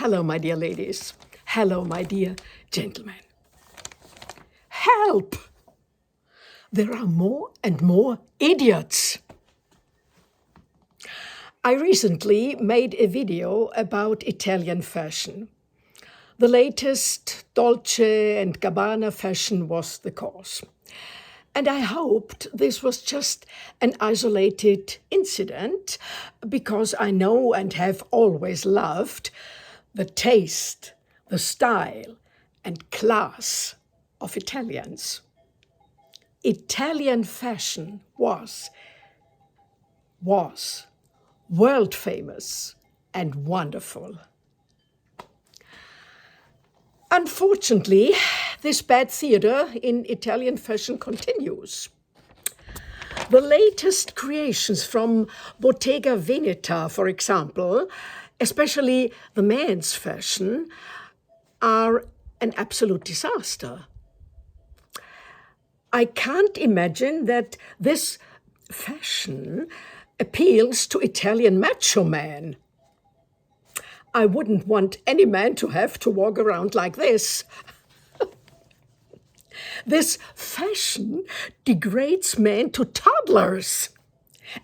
Hello, my dear ladies. Hello, my dear gentlemen. Help! There are more and more idiots. I recently made a video about Italian fashion. The latest Dolce and Gabbana fashion was the cause. And I hoped this was just an isolated incident because I know and have always loved the taste, the style, and class of Italians. Italian fashion was world famous and wonderful. Unfortunately, this bad theater in Italian fashion continues. The latest creations from Bottega Veneta, for example, especially the men's fashion, are an absolute disaster. I can't imagine that this fashion appeals to Italian macho men. I wouldn't want any man to have to walk around like this. This fashion degrades men to toddlers.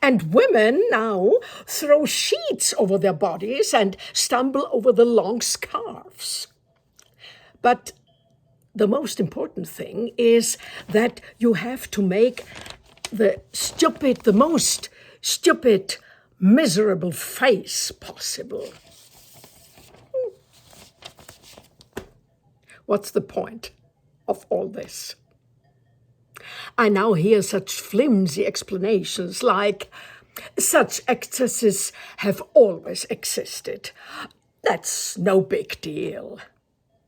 And women now throw sheets over their bodies and stumble over the long scarves. But the most important thing is that you have to make the most stupid, miserable face possible. What's the point of all this? I now hear such flimsy explanations like, such excesses have always existed. That's no big deal.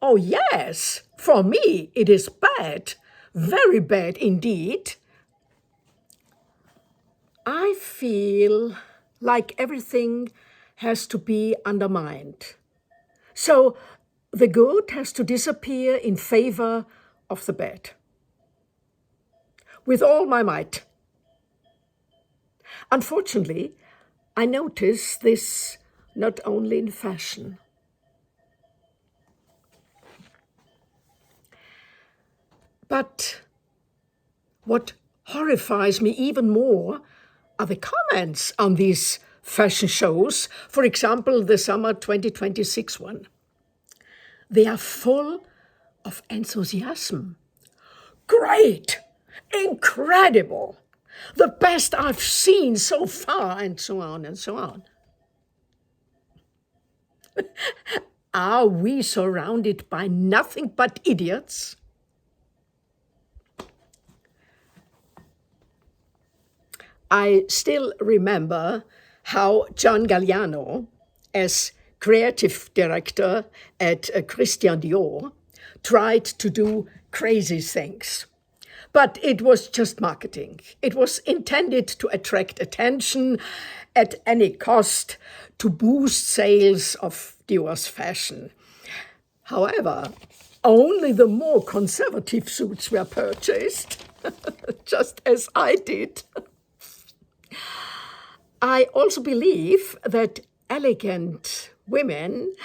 Oh yes, for me it is bad, very bad indeed. I feel like everything has to be undermined. So the good has to disappear in favor of the bad. With all my might. Unfortunately, I notice this not only in fashion. But what horrifies me even more are the comments on these fashion shows, for example, the summer 2026 one. They are full of enthusiasm. Great! Incredible! The best I've seen so far, and so on and so on. Are we surrounded by nothing but idiots? I still remember how John Galliano, as creative director at Christian Dior, tried to do crazy things. But it was just marketing. It was intended to attract attention at any cost to boost sales of Dior's fashion. However, only the more conservative suits were purchased, just as I did. I also believe that elegant women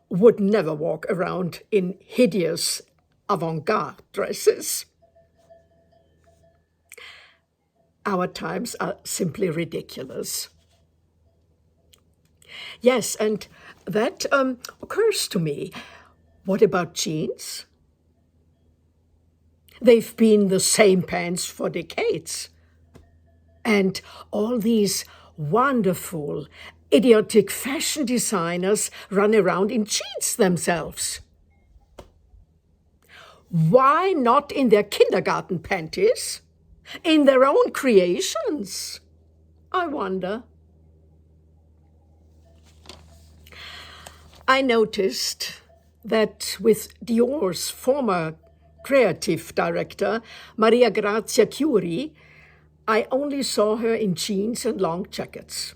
would never walk around in hideous avant-garde dresses. Our times are simply ridiculous. Yes, and that occurs to me. What about jeans? They've been the same pants for decades. And all these wonderful, idiotic fashion designers run around in jeans themselves. Why not in their kindergarten panties? In their own creations? I wonder. I noticed that with Dior's former creative director, Maria Grazia Chiuri, I only saw her in jeans and long jackets.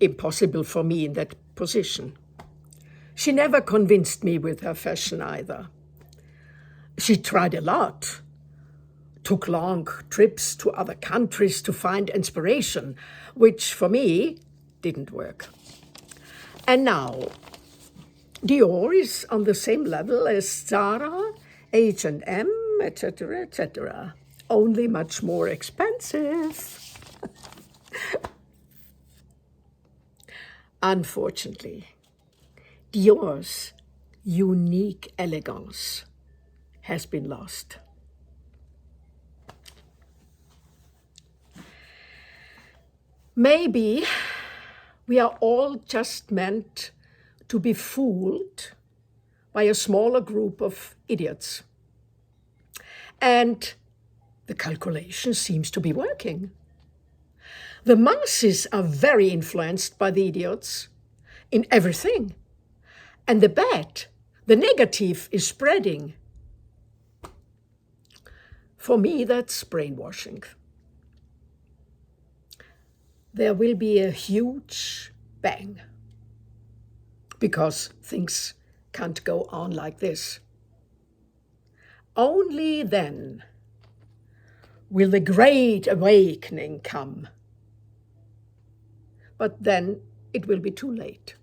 Impossible for me in that position. She never convinced me with her fashion either. She tried a lot, took long trips to other countries to find inspiration, which for me didn't work. And now Dior is on the same level as Zara, H&M, etc., etc. Only much more expensive. Unfortunately, Dior's unique elegance has been lost. Maybe we are all just meant to be fooled by a smaller group of idiots. And the calculation seems to be working. The masses are very influenced by the idiots in everything. And the bad, the negative is spreading. For me, that's brainwashing. There will be a huge bang because things can't go on like this. Only then will the great awakening come. But then it will be too late.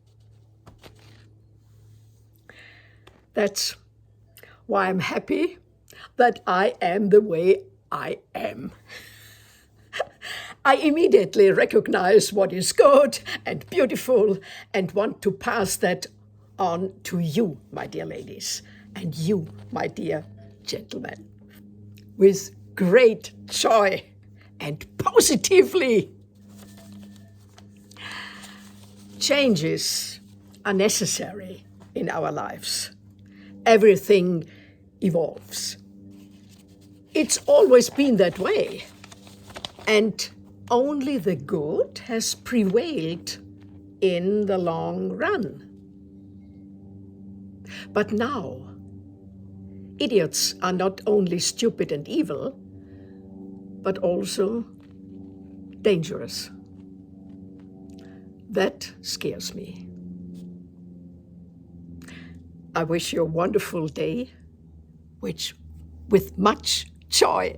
That's why I'm happy that I am the way I am. I immediately recognize what is good and beautiful and want to pass that on to you, my dear ladies, and you, my dear gentlemen, with great joy and positively. Changes are necessary in our lives. Everything evolves. It's always been that way. And only the good has prevailed in the long run. But now, idiots are not only stupid and evil, but also dangerous. That scares me. I wish you a wonderful day, with much joy.